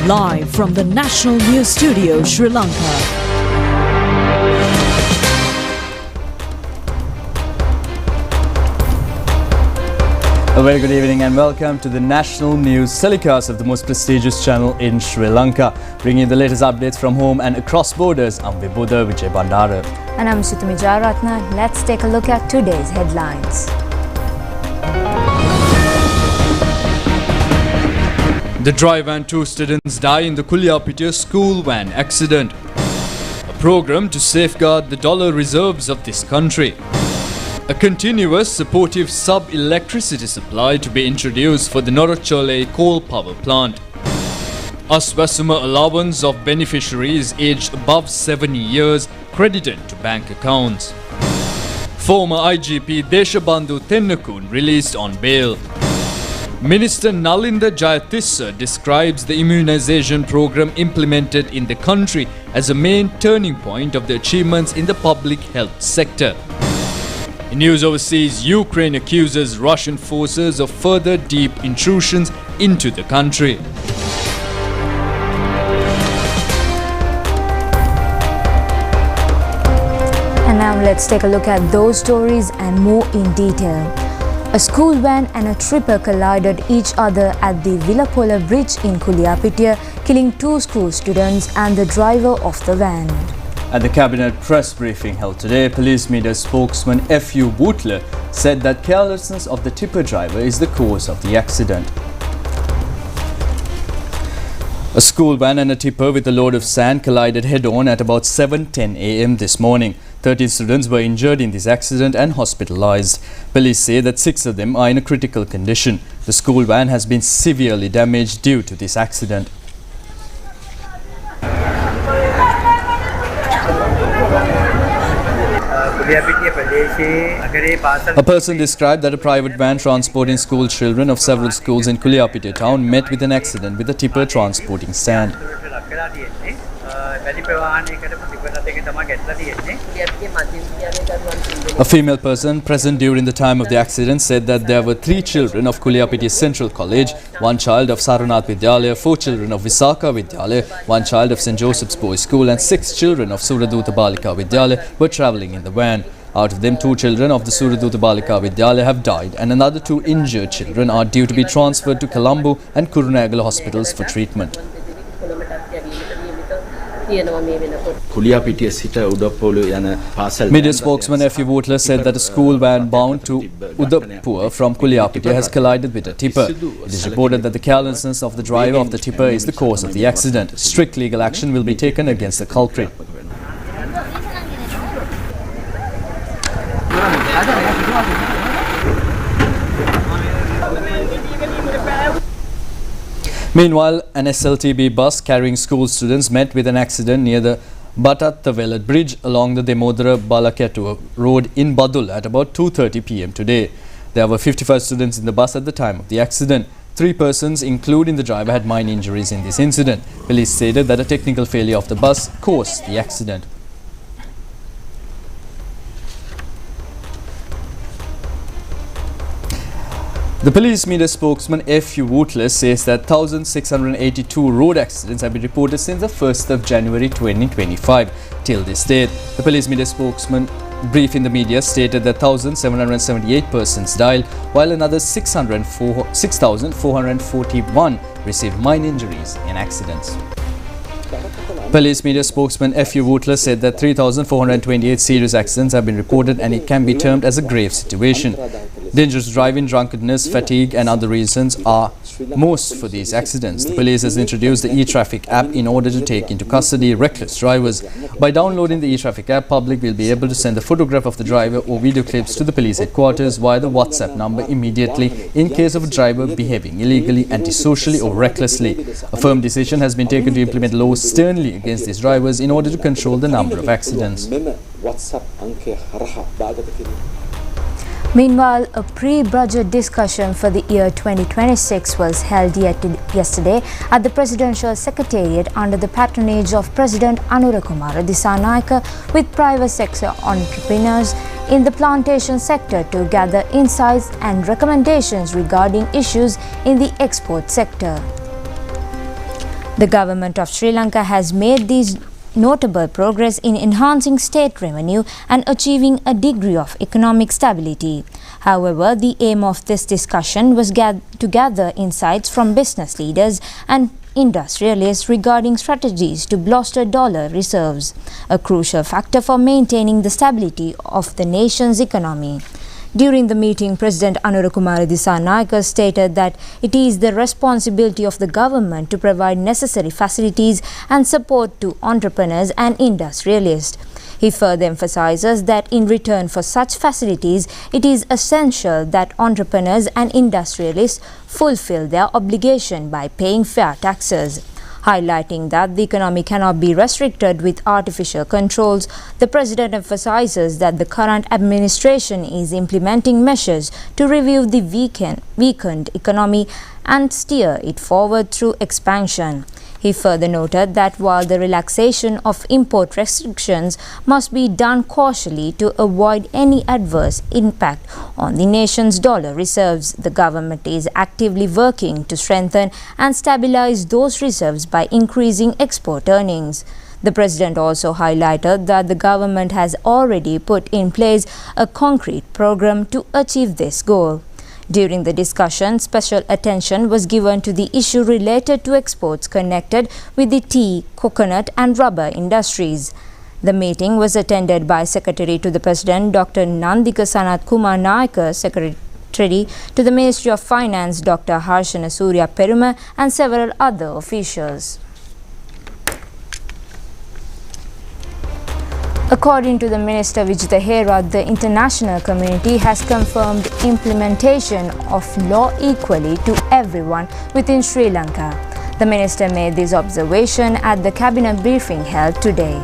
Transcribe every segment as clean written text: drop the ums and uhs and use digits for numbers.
Live from the National News Studio, Sri Lanka. A very good evening and welcome to the National News telecast of the most prestigious channel in Sri Lanka. Bringing you the latest updates from home and across borders, I'm Vibhuda Vijay Bandara. And I'm Sutami Jayaratna. Let's take a look at today's headlines. The driver and two students die in the Kuliapitiya school van accident. A program to safeguard the dollar reserves of this country. A continuous supportive sub-electricity supply to be introduced for the Norachole coal power plant. Aswasuma allowance of beneficiaries aged above 70 years credited to bank accounts. Former IGP Deshabandhu Tennakun released on bail. Minister Nalinda Jayatissa describes the immunization program implemented in the country as a main turning point of the achievements in the public health sector. In news overseas, Ukraine accuses Russian forces of further deep intrusions into the country. And now let's take a look at those stories and more in detail. A school van and a tripper collided each other at the Villapola Bridge in Kuliapitiya, killing two school students and the driver of the van. At the Cabinet press briefing held today, police media spokesman F.U. Bootler said that carelessness of the tipper driver is the cause of the accident. A school van and a tipper with a load of sand collided head-on at about 7:10 a.m. this morning. 13 students were injured in this accident and hospitalized. Police say that 6 of them are in a critical condition. The school van has been severely damaged due to this accident. A person described that a private van transporting school children of several schools in Kuliapitiya town met with an accident with a tipper transporting sand. A female person present during the time of the accident said that there were 3 children of Kuliapitiya Central College, 1 child of Sarunath Vidyalaya, 4 children of Visakha Vidyalaya, 1 child of St. Joseph's Boys School and 6 children of Suraduta Balika Vidyalaya were travelling in the van. Out of them, 2 children of the Suraduta Balika Vidyalaya have died and another 2 injured children are due to be transferred to Colombo and Kurunegala hospitals for treatment. Media spokesman F.U. Bootler said that a school van bound to Udaipur from Kuliapitiya has collided with a tipper. It is reported that the carelessness of the driver of the tipper is the cause of the accident. Strict legal action will be taken against the culprit. Meanwhile, an SLTB bus carrying school students met with an accident near the Batattavelat Bridge along the Demodara Balakettu road in Badul at about 2:30 p.m. today. There were 55 students in the bus at the time of the accident. 3 persons, including the driver, had minor injuries in this incident. Police stated that a technical failure of the bus caused the accident. The police media spokesman F.U. Bootler says that 1,682 road accidents have been reported since the 1st of January 2025. Till this date, the police media spokesman brief in the media stated that 1,778 persons died, while another 6,441 received minor injuries in accidents. Police media spokesman F.U. Bootler said that 3,428 serious accidents have been reported and it can be termed as a grave situation. Dangerous driving, drunkenness, fatigue and other reasons are most for these accidents. The police has introduced the e-traffic app in order to take into custody reckless drivers. By downloading the e-traffic app, public will be able to send a photograph of the driver or video clips to the police headquarters via the WhatsApp number immediately in case of a driver behaving illegally, antisocially or recklessly. A firm decision has been taken to implement laws sternly against these drivers in order to control the number of accidents. Meanwhile, a pre-budget discussion for the year 2026 was held yesterday at the Presidential Secretariat under the patronage of President Anurakumara Dissanayake with private sector entrepreneurs in the plantation sector to gather insights and recommendations regarding issues in the export sector. The government of Sri Lanka has made these notable progress in enhancing state revenue and achieving a degree of economic stability. However, the aim of this discussion was to gather insights from business leaders and industrialists regarding strategies to bolster dollar reserves, a crucial factor for maintaining the stability of the nation's economy. During the meeting, President Anurakumara Dissanayake stated that it is the responsibility of the government to provide necessary facilities and support to entrepreneurs and industrialists. He further emphasizes that in return for such facilities, it is essential that entrepreneurs and industrialists fulfill their obligation by paying fair taxes. Highlighting that the economy cannot be restricted with artificial controls, the President emphasizes that the current administration is implementing measures to review the weakened economy and steer it forward through expansion. He further noted that while the relaxation of import restrictions must be done cautiously to avoid any adverse impact on the nation's dollar reserves, the government is actively working to strengthen and stabilize those reserves by increasing export earnings. The President also highlighted that the government has already put in place a concrete program to achieve this goal. During the discussion, special attention was given to the issue related to exports connected with the tea, coconut and rubber industries. The meeting was attended by Secretary to the President Dr. Nandika Sanat Kumar Nayaka, Secretary to the Ministry of Finance Dr. Harshana Surya Peruma and several other officials. According to the Minister Vijitha Herath, the international community has confirmed implementation of law equally to everyone within Sri Lanka. The Minister made this observation at the cabinet briefing held today.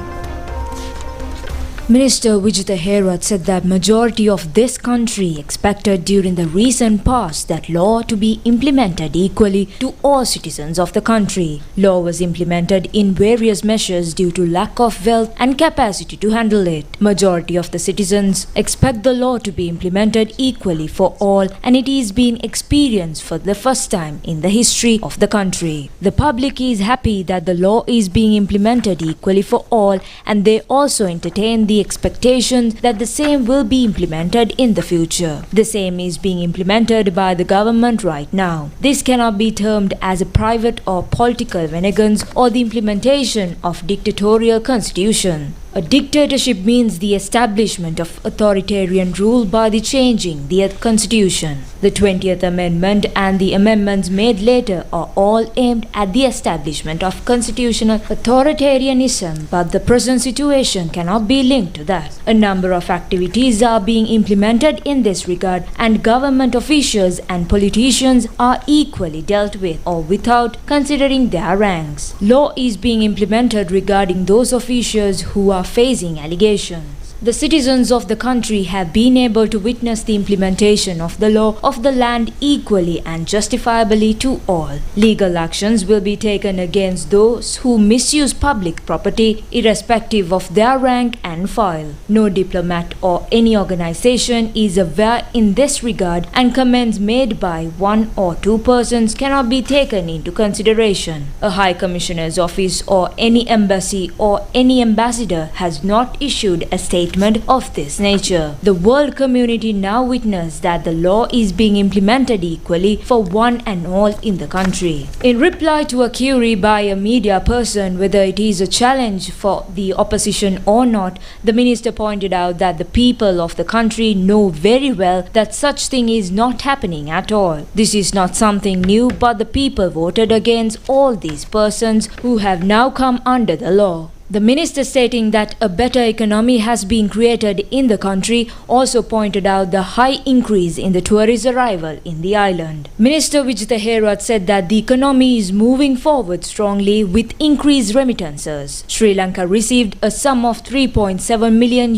Minister Vijitha Herath said that majority of this country expected during the recent past that law to be implemented equally to all citizens of the country. Law was implemented in various measures due to lack of wealth and capacity to handle it. Majority of the citizens expect the law to be implemented equally for all, and it is being experienced for the first time in the history of the country. The public is happy that the law is being implemented equally for all, and they also entertain the expectations that the same will be implemented in the future. The same is being implemented by the government right now. This cannot be termed as a private or political vengeance or the implementation of dictatorial constitution. A dictatorship means the establishment of authoritarian rule by the changing the constitution. The 20th Amendment and the amendments made later are all aimed at the establishment of constitutional authoritarianism, but the present situation cannot be linked to that. A number of activities are being implemented in this regard, and government officials and politicians are equally dealt with or without considering their ranks. Law is being implemented regarding those officials who are facing allegations. The citizens of the country have been able to witness the implementation of the law of the land equally and justifiably to all. Legal actions will be taken against those who misuse public property irrespective of their rank and file. No diplomat or any organization is aware in this regard, and comments made by one or two persons cannot be taken into consideration. A High Commissioner's office or any embassy or any ambassador has not issued a statement of this nature. The world community now witness that the law is being implemented equally for one and all in the country. In reply to a query by a media person whether it is a challenge for the opposition or not, the minister pointed out that the people of the country know very well that such thing is not happening at all. This is not something new, but the people voted against all these persons who have now come under the law. The minister, stating that a better economy has been created in the country, also pointed out the high increase in the tourist arrival in the island. Minister Vijitha Herath said that the economy is moving forward strongly with increased remittances. Sri Lanka received a sum of $3.7 million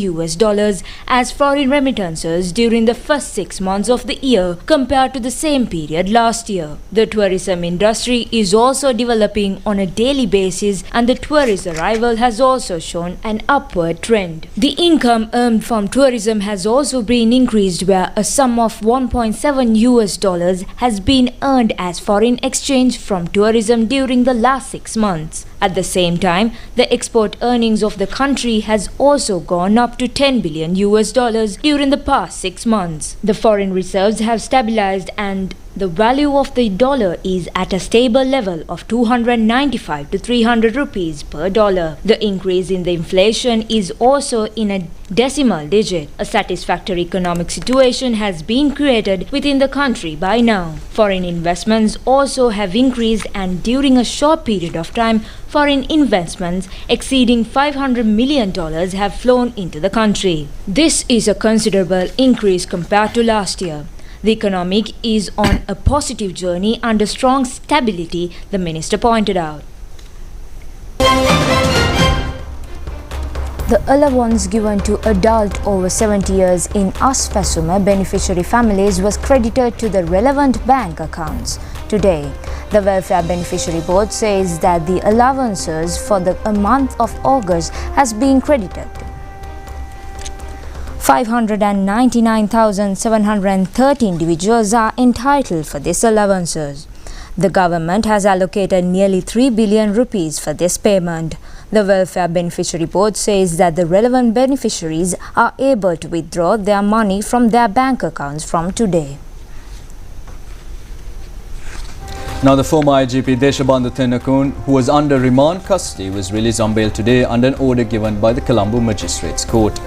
as foreign remittances during the first 6 months of the year compared to the same period last year. The tourism industry is also developing on a daily basis, and the tourist arrival has also shown an upward trend. The income earned from tourism has also been increased, where a sum of $1.7 has been earned as foreign exchange from tourism during the last 6 months. At the same time, the export earnings of the country has also gone up to $10 billion during the past 6 months. The foreign reserves have stabilized, and the value of the dollar is at a stable level of 295 to 300 rupees per dollar. The increase in the inflation is also in a decimal digit. A satisfactory economic situation has been created within the country by now. Foreign investments also have increased, and during a short period of time, foreign investments exceeding $500 million have flown into the country. This is a considerable increase compared to last year. The economy is on a positive journey under strong stability, the minister pointed out. The allowance given to adult over 70 years in Asfasuma beneficiary families was credited to the relevant bank accounts. Today, the Welfare Beneficiary Board says that the allowances for the month of August has been credited. 599,730 individuals are entitled for these allowances. The government has allocated nearly 3 billion rupees for this payment. The Welfare Beneficiary Board says that the relevant beneficiaries are able to withdraw their money from their bank accounts from today. Now, the former IGP Deshabandhu Thennakoon, who was under remand custody, was released on bail today under an order given by the Colombo Magistrates Court.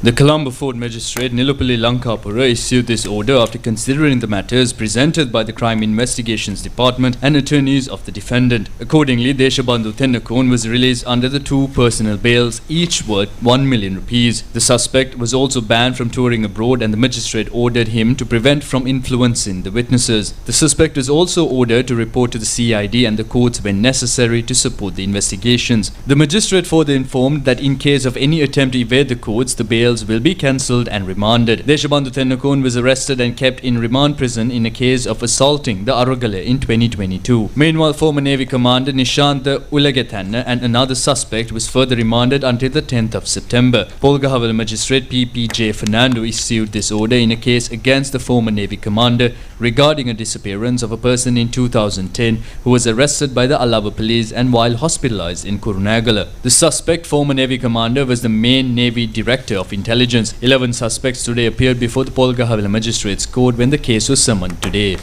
The Colombo Fort Magistrate Nilupalli Lankapura issued this order after considering the matters presented by the Crime Investigations Department and attorneys of the defendant. Accordingly, Deshabandhu Thennakoon was released under the 2 personal bails, each worth 1 million rupees. The suspect was also banned from touring abroad, and the magistrate ordered him to prevent from influencing the witnesses. The suspect was also ordered to report to the CID and the courts when necessary to support the investigations. The magistrate further informed that in case of any attempt to evade the courts, the bail will be cancelled and remanded. Deshabandhu Thennakoon was arrested and kept in remand prison in a case of assaulting the Arugala in 2022. Meanwhile, former Navy Commander Nishantha Ulagethanna and another suspect was further remanded until the 10th of September. Polgahavala Magistrate PPJ Fernando issued this order in a case against the former Navy Commander regarding a disappearance of a person in 2010 who was arrested by the Alava police and while hospitalized in Kurunegala. The suspect, former Navy Commander, was the main Navy Director of Intelligence. 11 suspects today appeared before the Polgahavala Magistrates Court when the case was summoned today.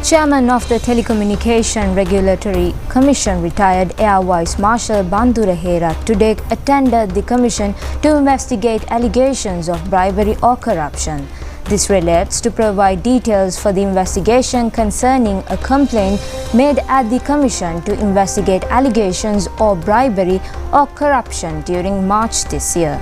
Chairman of the Telecommunication Regulatory Commission, retired Air Vice Marshal Bandura Herath, today attended the commission to investigate allegations of bribery or corruption. This relates to provide details for the investigation concerning a complaint made at the Commission to investigate allegations of bribery or corruption during March this year.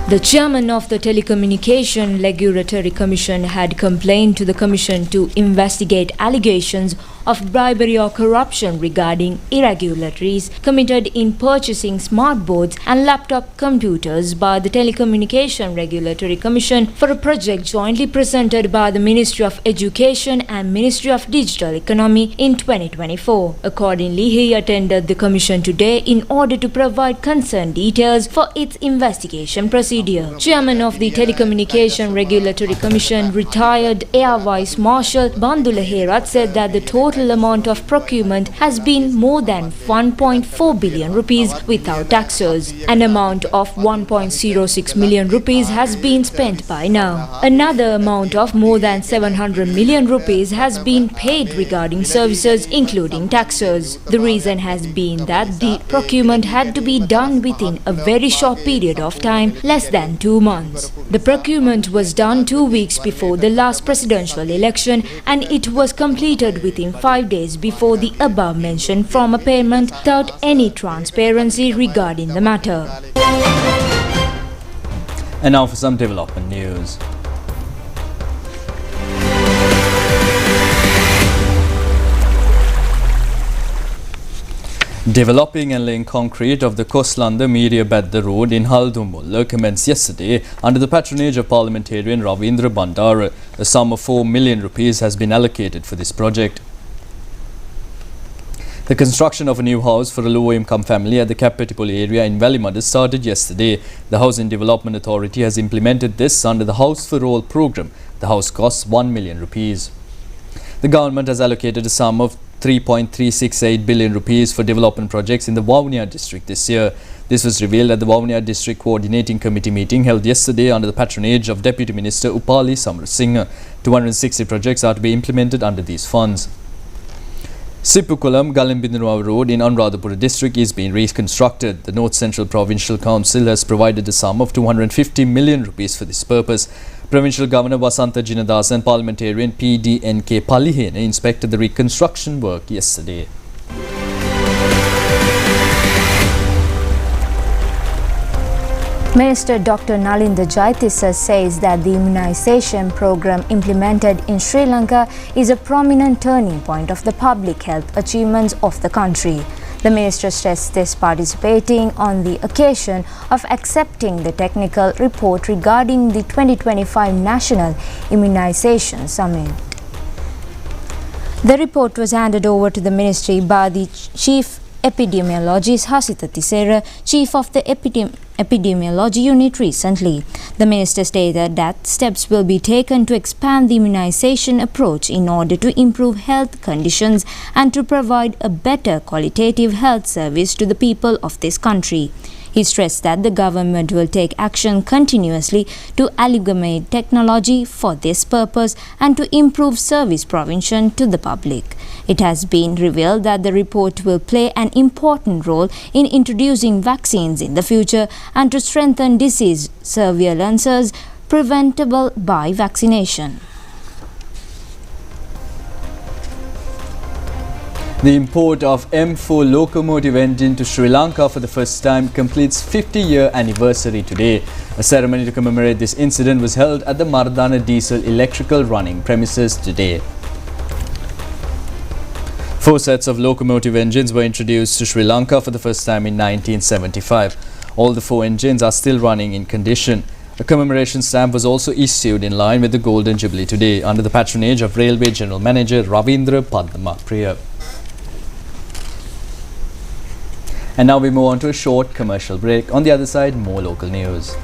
The chairman of the Telecommunication Regulatory Commission had complained to the Commission to investigate allegations of bribery or corruption regarding irregularities committed in purchasing smart boards and laptop computers by the Telecommunication Regulatory Commission for a project jointly presented by the Ministry of Education and Ministry of Digital Economy in 2024. Accordingly, he attended the Commission today in order to provide concerned details for its investigation procedure. Chairman of the Telecommunication Regulatory Commission, retired Air Vice Marshal Bandula Herath, said that the total amount of procurement has been more than 1.4 billion rupees without taxes. An amount of 1.06 million rupees has been spent by now. Another amount of more than 700 million rupees has been paid regarding services including taxes. The reason has been that the procurement had to be done within a very short period of time, less less than 2 months. The procurement was done 2 weeks before the last presidential election and it was completed within 5 days before the above mentioned from a payment without any transparency regarding the matter. And now for some development news. Developing and laying concrete of the Koslanda Media Bedda Road in Haldumulla commenced yesterday under the patronage of parliamentarian Ravindra Bandara. A sum of 4 million rupees has been allocated for this project. The construction of a new house for a low-income family at the Kappetipoli area in Valimada started yesterday. The Housing Development Authority has implemented this under the House for All program. The house costs 1 million rupees. The government has allocated a sum of 3.368 billion rupees for development projects in the Vavuniya district this year. This was revealed at the Vavuniya District Coordinating Committee meeting held yesterday under the patronage of Deputy Minister Upali Samarasinha. 260 projects are to be implemented under these funds. Sippukulam Galambindunuva Road in Anuradhapura district is being reconstructed. The North Central Provincial Council has provided a sum of 250 million rupees for this purpose. Provincial Governor Vasanta Jinadas and Parliamentarian PDNK Palihene inspected the reconstruction work yesterday. Minister Dr. Nalinda Jayatissa says that the immunization program implemented in Sri Lanka is a prominent turning point of the public health achievements of the country. The minister stressed this participating on the occasion of accepting the technical report regarding the 2025 National Immunization Summit. The report was handed over to the ministry by the Chief Epidemiologist Hasita Tisera, Chief of the Epidemiology Unit recently. The minister stated that steps will be taken to expand the immunization approach in order to improve health conditions and to provide a better qualitative health service to the people of this country. He stressed that the government will take action continuously to amalgamate technology for this purpose and to improve service provision to the public. It has been revealed that the report will play an important role in introducing vaccines in the future and to strengthen disease surveillances preventable by vaccination. The import of M4 locomotive engine to Sri Lanka for the first time completes 50-year anniversary today. A ceremony to commemorate this incident was held at the Mardana Diesel electrical running premises today. 4 sets of locomotive engines were introduced to Sri Lanka for the first time in 1975. All the 4 engines are still running in condition. A commemoration stamp was also issued in line with the Golden Jubilee today under the patronage of Railway General Manager Ravindra Padmapriya. And now we move on to a short commercial break. On the other side, more local news.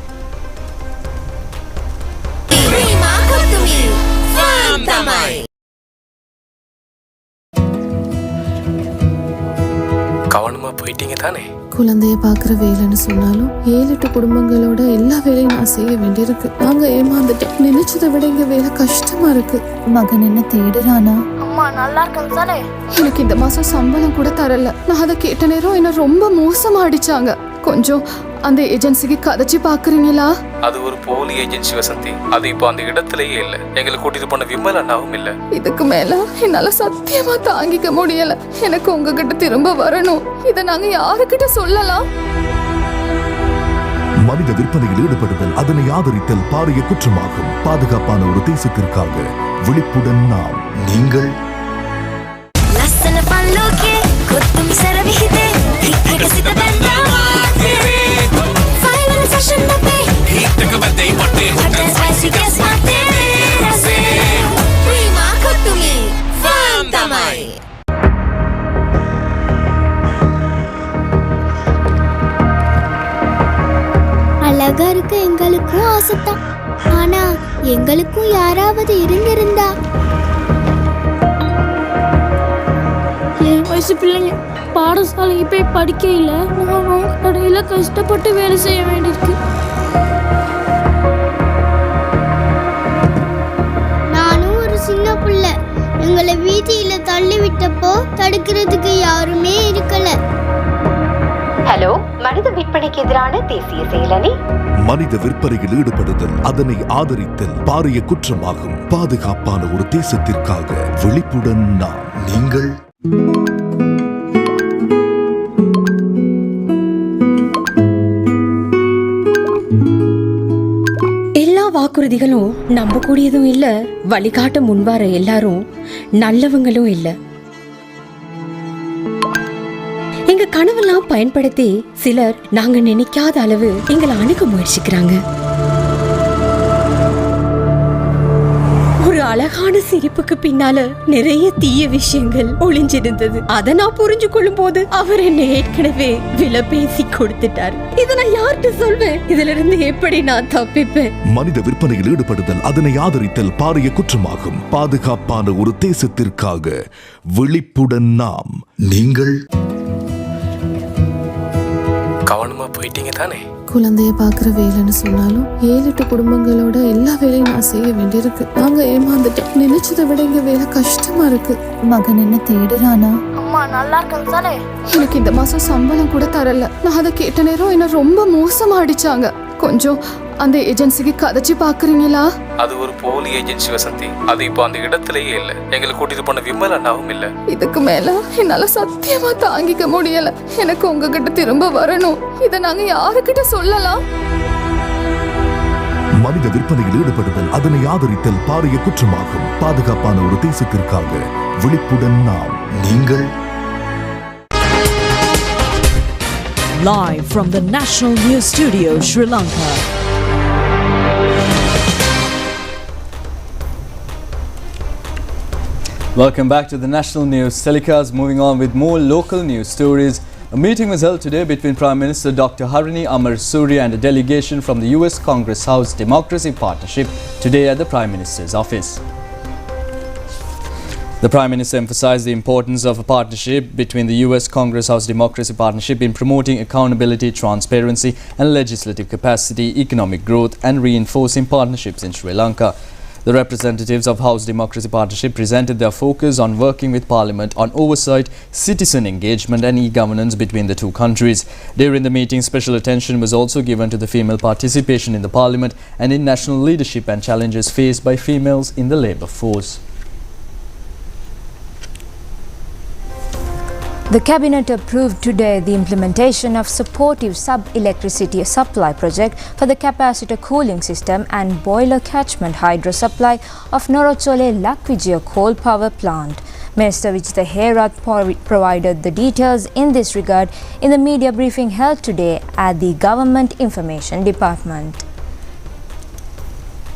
குழந்தைய பார்க்குற வேலைன்னு சொன்னாலும் 7-8 குடும்பங்களோட எல்லா வேலையும் நான் செய்ய வேண்டியிருக்கு. நாங்க ஏமாந்துட்டோம். நினைச்சதை விட இங்க வேலை கஷ்டமா இருக்கு. மகன் என்ன தேடுறானா? அம்மா நல்லா இருக்கேன் தானே. எனக்கு இந்த மாசம் சம்பளம் கூட தரல. நான் அதை கேட்ட நேரம் என்ன ரொம்ப மோசமா அடிச்சாங்க. கொஞ்சம் அந்த ஏஜென்சிக்கு கதைச்சு பாக்குறீங்களா? அது ஒரு போலி ஏஜென்சி வசந்தி. அது இப்போ அந்த இடத்துலயே இல்ல. எங்களை கூட்டிட்டு போன விமல் அண்ணாவும் இல்ல. இதுக்கு மேல என்னால சத்தியமா தாங்கிக்க முடியல. எனக்கு உங்ககிட்ட திரும்ப வரணும். இத நாங்க யாருக்கிட்ட சொல்லலாம்? மனித விற்பனையில் ஈடுபடுதல், அதனை ஆதரித்தல் பாரிய குற்றமாகும். பாதுகாப்பான ஒரு தேசத்திற்காக விழிப்புடன் நாம். நீங்கள் அழகா இருக்க எங்களுக்கும் ஆசைத்தான். ஆனா எங்களுக்கும் யாராவது இருந்திருந்தா. என் வயசு பிள்ளைங்க பாடசாலைக்கு போய் படிக்க இல்ல, கடையில கஷ்டப்பட்டு வேலை செய்ய வேண்டியிருக்கு. நானும் ஒரு சின்ன பிள்ளை. எங்களை வீதியில தள்ளி விட்டப்போ தடுக்கிறதுக்கு யாருமே இருக்கல. ஹலோ ஹலோ, மனித விற்பனைக்கு எதிரான தேசிய செயலணி. மனித விற்பனையில் ஈடுபடுதல், அதனை ஆதரித்தல் பாரிய குற்றமாகும். பாதுகாப்பான ஒரு தேசத்திற்காக விழிப்புடன் நாம். நீங்கள் எல்லா வாக்குறுதிகளும் நம்பக்கூடியதும் இல்ல, வழிகாட்ட முன்வார எல்லாரும் நல்லவங்களும் இல்ல. எங்க கனவெல்லாம் பயன்படுத்தி சிலர் நாங்க நினைக்காத அளவு எங்களை அணுக முயற்சிக்கிறாங்க. ஒரு அழகான சிரிப்புக்கு பின்னால நிறைய தீய விஷயங்கள் ஒளிஞ்சிருந்தது. அதை நான் புரிஞ்சு கொள்ளும் போது அவர் என்னை ஏற்கனவே விலை பேசி கொடுத்துட்டார். இதை நான் யார்கிட்ட சொல்வேன்? இதுல இருந்து எப்படி நான் தப்பிப்பேன்? மனித விற்பனையில் ஈடுபடுதல், அதனை ஆதரித்தல் பாரிய குற்றமாகும். பாதுகாப்பான ஒரு தேசத்திற்காக விழிப்புடன் நாம். நீங்கள் கவனமா போயிட்டீங்க தானே? குழந்தைய பாக்குற வேலைன்னு சொன்னாலும் 7-8 குடும்பங்களோட எல்லா வேலையும் நான் செய்ய வேண்டியிருக்கு. நாங்க ஏமாந்துட்டோம். நினைச்சதை விட இங்க வேலை கஷ்டமா இருக்கு. மகன் என்ன தேடுறானா? அம்மா நல்லா இருக்கேன் தானே? எனக்கு இந்த மாசம் சம்பளம் கூட தரல. நான் அதை கேட்ட நேரம் என்ன ரொம்ப மோசமா அடிச்சாங்க. கொஞ்சம் அந்த ஏஜென்சிக்கு கதைச்சு பாக்குறீங்களா? அது ஒரு போலி ஏஜென்சி வசந்தி. அது இப்போ அந்த இடத்துலயே இல்ல. எங்களை கூட்டிட்டு போன விமல் அண்ணாவும் இல்ல. இதுக்கு மேல என்னால சத்தியமா தாங்கிக்க முடியல. எனக்கு உங்ககிட்ட திரும்ப வரணும். இத நாங்க யாருக்கிட்ட சொல்லலாம்? மனித விற்பனையில் ஈடுபடுதல், அதனை ஆதரித்தல் பாரிய குற்றமாகும். பாதுகாப்பான ஒரு தேசத்திற்காக விழிப்புடன் நாம். நீங்கள் live from the National News Studio, Sri Lanka. Welcome back to the National News Telecast. Moving on with more local news stories. A meeting was held today between Prime Minister Dr. Harini Amar Surya and a delegation from the US Congress House Democracy Partnership today at the Prime Minister's office. The Prime Minister emphasized the importance of a partnership between the US Congress House Democracy Partnership in promoting accountability, transparency and legislative capacity, economic growth and reinforcing partnerships in Sri Lanka. The representatives of House Democracy Partnership presented their focus on working with Parliament on oversight, citizen engagement and e-governance between the two countries. During the meeting, special attention was also given to the female participation in the Parliament and in national leadership and challenges faced by females in the labour force. The Cabinet approved today the implementation of supportive sub-electricity supply project for the capacitor cooling system and boiler catchment hydro supply of Norachole Lakvijaya coal power plant. Minister Vijitha Herath provided the details in this regard in the media briefing held today at the Government Information Department.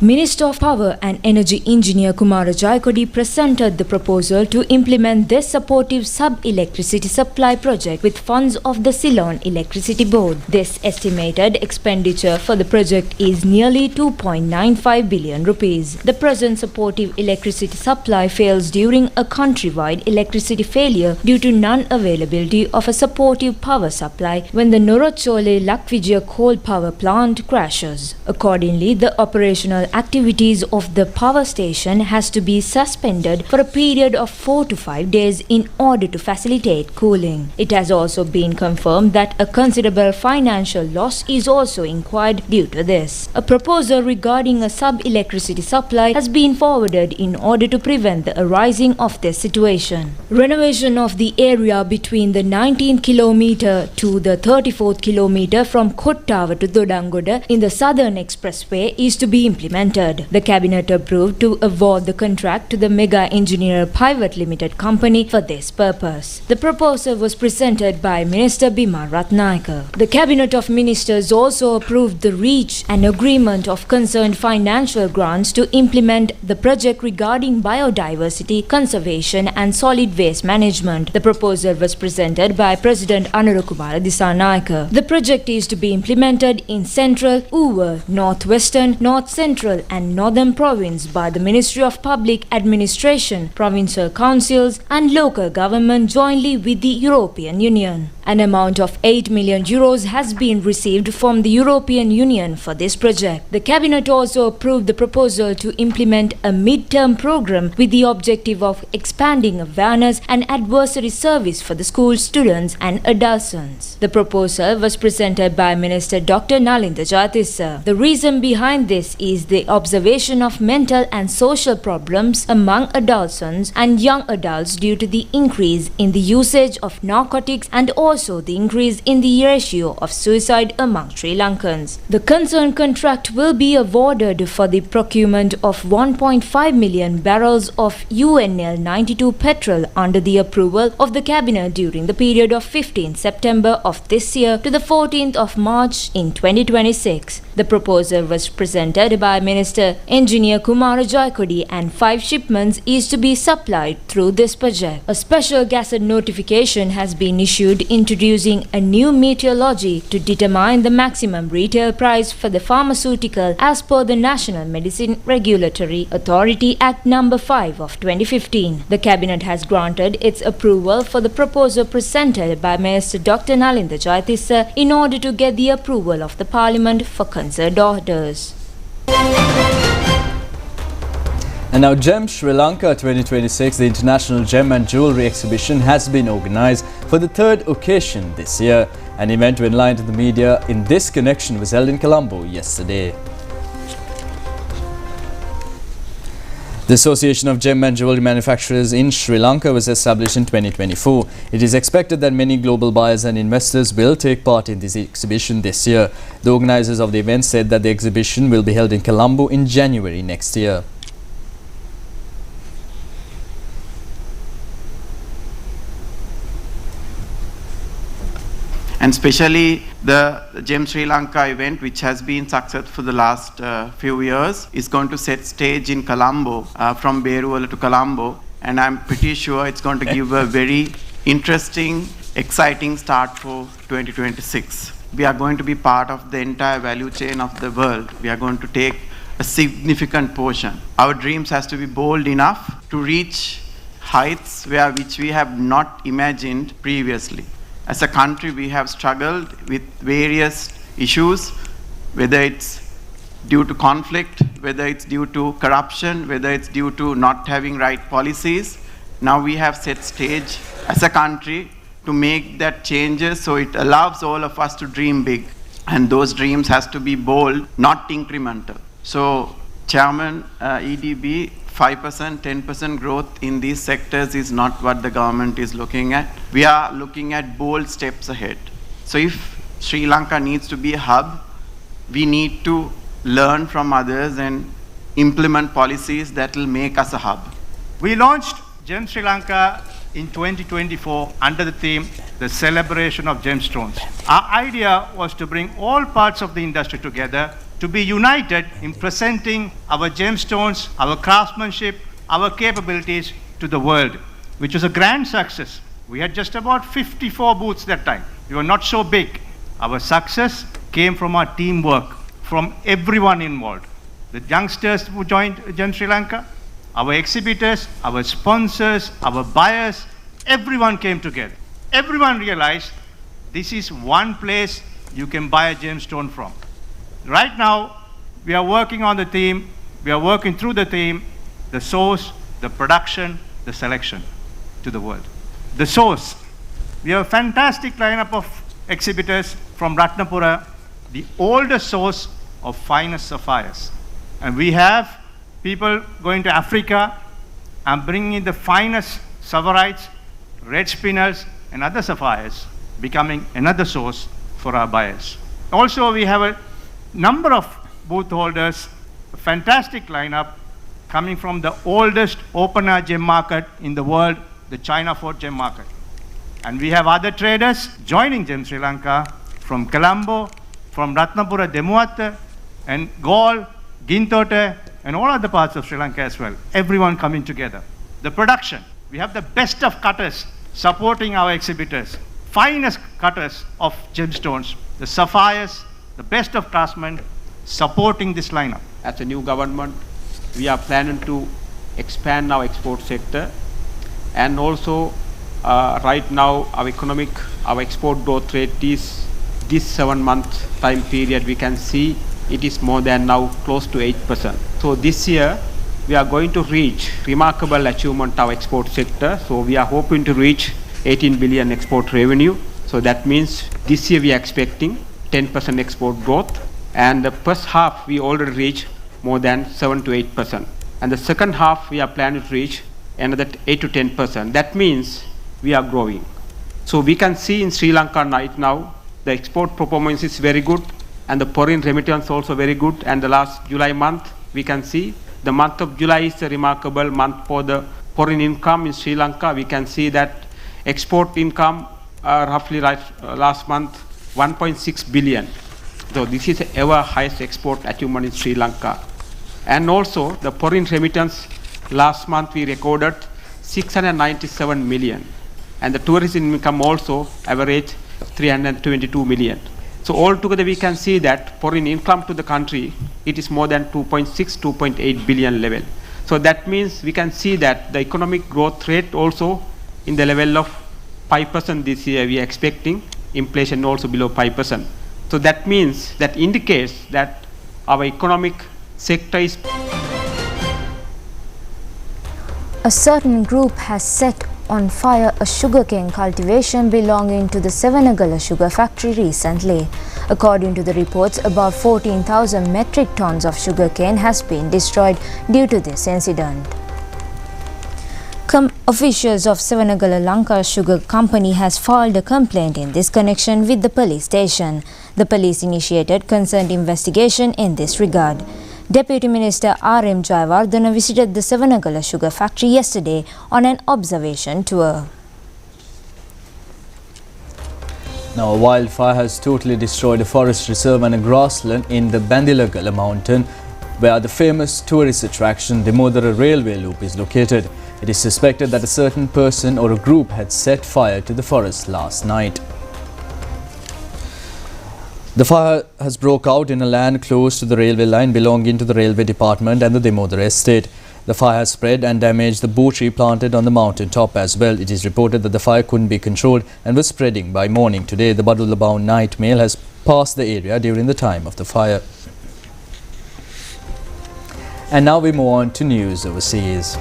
Minister of Power and Energy Engineer Kumara Jaikodi presented the proposal to implement this supportive sub-electricity supply project with funds of the Ceylon Electricity Board. This estimated expenditure for the project is nearly 2.95 billion rupees. The present supportive electricity supply fails during a countrywide electricity failure due to non-availability of a supportive power supply when the Norachole Lakvijaya coal power plant crashes. Accordingly, the operational activities of the power station has to be suspended for a period of 4 to 5 days in order to facilitate cooling. It has also been confirmed that a considerable financial loss is also incurred due to this. A proposal regarding a sub-electricity supply has been forwarded in order to prevent the arising of this situation. Renovation of the area between the 19th kilometer to the 34th kilometer from Kottava to Dodangoda in the Southern Expressway is to be implemented. The Cabinet approved to award the contract to the Mega Engineer Private Limited Company for this purpose. The proposal was presented by Minister Bima Ratnayaka. The Cabinet of Ministers also approved the reach an agreement of concerned financial grants to implement the project regarding biodiversity, conservation and solid waste management. The proposal was presented by President Anurukumara Disanayaka. The project is to be implemented in Central, Uva, Northwestern, North Central and Northern Province by the Ministry of Public Administration, provincial councils and local government jointly with the European Union. An amount of 8 million euros has been received from the European Union for this project. The cabinet also approved the proposal to implement a mid-term program with the objective of expanding awareness and advisory service for the school students and adolescents. The proposal was presented by Minister Dr. Nalinda Jayatissa. The reason behind this is the observation of mental and social problems among adolescents and young adults due to the increase in the usage of narcotics and also the increase in the ratio of suicide among Sri Lankans. The concerned contract will be awarded for the procurement of 1.5 million barrels of UNL 92 petrol under the approval of the cabinet during the period of 15 September of this year to the 14th of March in 2026. The proposal was presented by Minister Engineer Kumara Jaikodi and 5 shipments is to be supplied through this project. A special gazette notification has been issued introducing a new methodology to determine the maximum retail price for the pharmaceutical as per the National Medicine Regulatory Authority Act No. 5 of 2015. The Cabinet has granted its approval for the proposal presented by Minister Dr. Nalinda Jayatissa in order to get the approval of the Parliament for concerned orders. And now GEM Sri Lanka 2026, the International Gem and Jewellery Exhibition has been organised for the third occasion this year. An event to enlighten the media in this connection was held in Colombo yesterday. The Association of Gem and Jewellery Manufacturers in Sri Lanka was established in 2024. It is expected that many global buyers and investors will take part in this exhibition this year. The organisers of the event said that the exhibition will be held in Colombo in January next year. And especially the GEM Sri Lanka event, which has been successful for the last few years, is going to set stage in Colombo, from Beruwala to Colombo, and I'm pretty sure it's going to give a very interesting, exciting start for 2026. We are going to be part of the entire value chain of the world. We are going to take a significant portion. Our dreams has to be bold enough to reach heights which we have not imagined previously. As a country, we have struggled with various issues, whether it's due to conflict, whether it's due to corruption, whether it's due to not having right policies. Now we have set stage as a country to make that changes, so it allows all of us to dream big. And those dreams has to be bold, not incremental. So, Chairman, EDB, 5%, 10% growth in these sectors is not what the government is looking at. We are looking at bold steps ahead. So if Sri Lanka needs to be a hub, we need to learn from others and implement policies that will make us a hub. We launched GEM Sri Lanka in 2024 under the theme, The Celebration of Gemstones. Our idea was to bring all parts of the industry together to be united in presenting our gemstones, our craftsmanship, our capabilities to the world, which was a grand success. We had just about 54 booths that time. We were not so big. Our success came from our teamwork, from everyone involved. The youngsters who joined GEM Sri Lanka, our exhibitors, our sponsors, our buyers, everyone came together. Everyone realized this is one place you can buy a gemstone from. Right now, we are working on the theme, we are working through the theme, the source, the production, the selection to the world. The source, we have a fantastic lineup of exhibitors from Ratnapura, the oldest source of finest sapphires. And we have people going to Africa and bringing in the finest tsavorite, red spinels, and other sapphires, becoming another source for our buyers. Also, we have a number of booth holders, a fantastic lineup coming from the oldest open-air gem market in the world, the China Fort Gem Market. And we have other traders joining GEM Sri Lanka from Colombo, from Ratnapura, Demuatta, and Galle, Gintote, and all other parts of Sri Lanka as well. Everyone coming together. The production, we have the best of cutters supporting our exhibitors, finest cutters of gemstones, the sapphires, the best of craftsmen supporting this lineup. As a new government, we are planning to expand our export sector and also right now our export growth rate is this 7-month time period, we can see it is more than now close to 8%. So this year we are going to reach remarkable achievement of export sector. So we are hoping to reach 18 billion export revenue. So that means this year we are expecting 10% export growth, and the first half we already reached more than 7 to 8%, and the second half we are planning to reach another 8 to 10%. That means we are growing. So we can see in Sri Lanka right now the export performance is very good, and the foreign remittance also very good. And the last July month we can see the month of July is a remarkable month for the foreign income in Sri Lanka. We can see that export income roughly last month 1.6 billion. So this is ever highest export achievement in Sri Lanka. And also the foreign remittance last month we recorded 697 million, and the tourism income also average 322 million. So altogether we can see that foreign income to the country, it is more than 2.6, 2.8 billion level. So that means we can see that the economic growth rate also in the level of 5% this year we are expecting, inflation also below 5%. So that means, that indicates that our economic sector is... A certain group has set on fire a sugarcane cultivation belonging to the Savanagala sugar factory recently. According to the reports, about 14,000 metric tons of sugarcane has been destroyed due to this incident. Officials of Savanagala Lanka Sugar Company has filed a complaint in this connection with the police station. The police initiated concerned investigation in this regard. Deputy Minister R.M. Jayawardena visited the Savanagala sugar factory yesterday on an observation tour. Now, a wildfire has totally destroyed a forest reserve and a grassland in the Bandilagala mountain, where the famous tourist attraction Damodara railway loop is located. It is suspected that a certain person or a group had set fire to the forest last night. The fire has broke out in a land close to the railway line belonging to the railway department and the Damodara estate. The fire has spread and damaged the bo tree planted on the mountain top as well. It is reported that the fire couldn't be controlled and was spreading by morning today. The Badula-bound night mail has passed the area during the time of the fire. And now we move on to news overseas.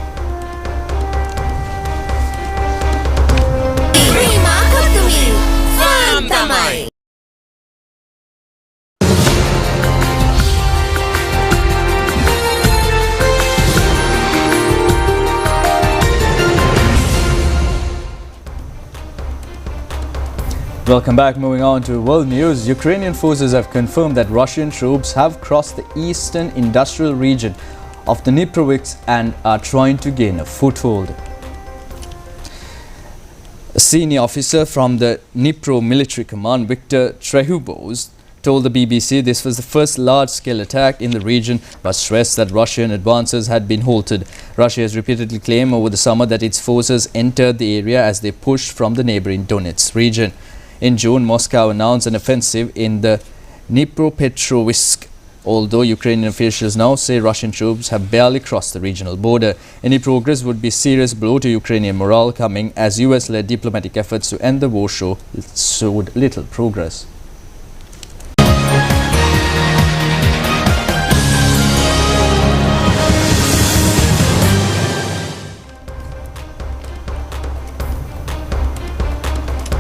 Welcome back. Moving on to world news. Ukrainian forces have confirmed that Russian troops have crossed the eastern industrial region of the Dnipro and are trying to gain a foothold. A senior officer from the Dnipro military command, Viktor Trehubov, told the BBC this was the first large-scale attack in the region, but stressed that Russian advances had been halted. Russia has repeatedly claimed over the summer that its forces entered the area as they pushed from the neighboring Donetsk region. In June, Moscow announced an offensive in the Dnipropetrovsk, although Ukrainian officials now say Russian troops have barely crossed the regional border. Any progress would be a serious blow to Ukrainian morale, coming as US-led diplomatic efforts to end the war showed little progress.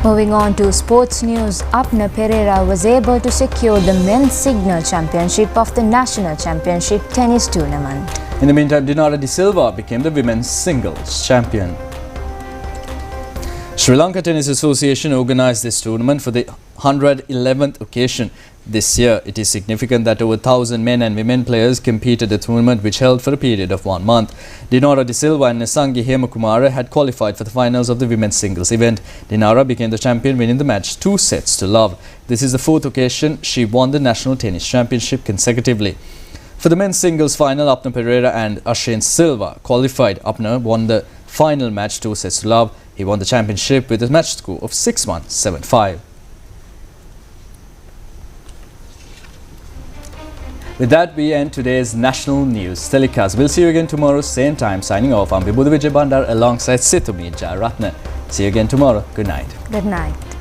Moving on to sports news, Apna Pereira was able to secure the men's single championship of the National Championship Tennis Tournament. In the meantime, Dinara De Silva became the women's singles champion. Sri Lanka Tennis Association organized this tournament for the 111th occasion this year. It is significant that over 1,000 men and women players competed at the tournament, which held for a period of 1 month. Dinara De Silva and Nasangi Hemakumara had qualified for the finals of the women's singles event. Dinara became the champion, winning the match 2-0. This is the 4th occasion she won the National Tennis Championship consecutively. For the men's singles final, Apna Pereira and Ashwin Silva qualified. Apna won the final match 2-0. He won the championship with a match score of 6-1, 7-5. With that, we end today's national news telecast. We'll see you again tomorrow, same time. Signing off, I'm Vibhuda Vijay Bandar alongside Sithumi Jayaratne. See you again tomorrow. Good night. Good night.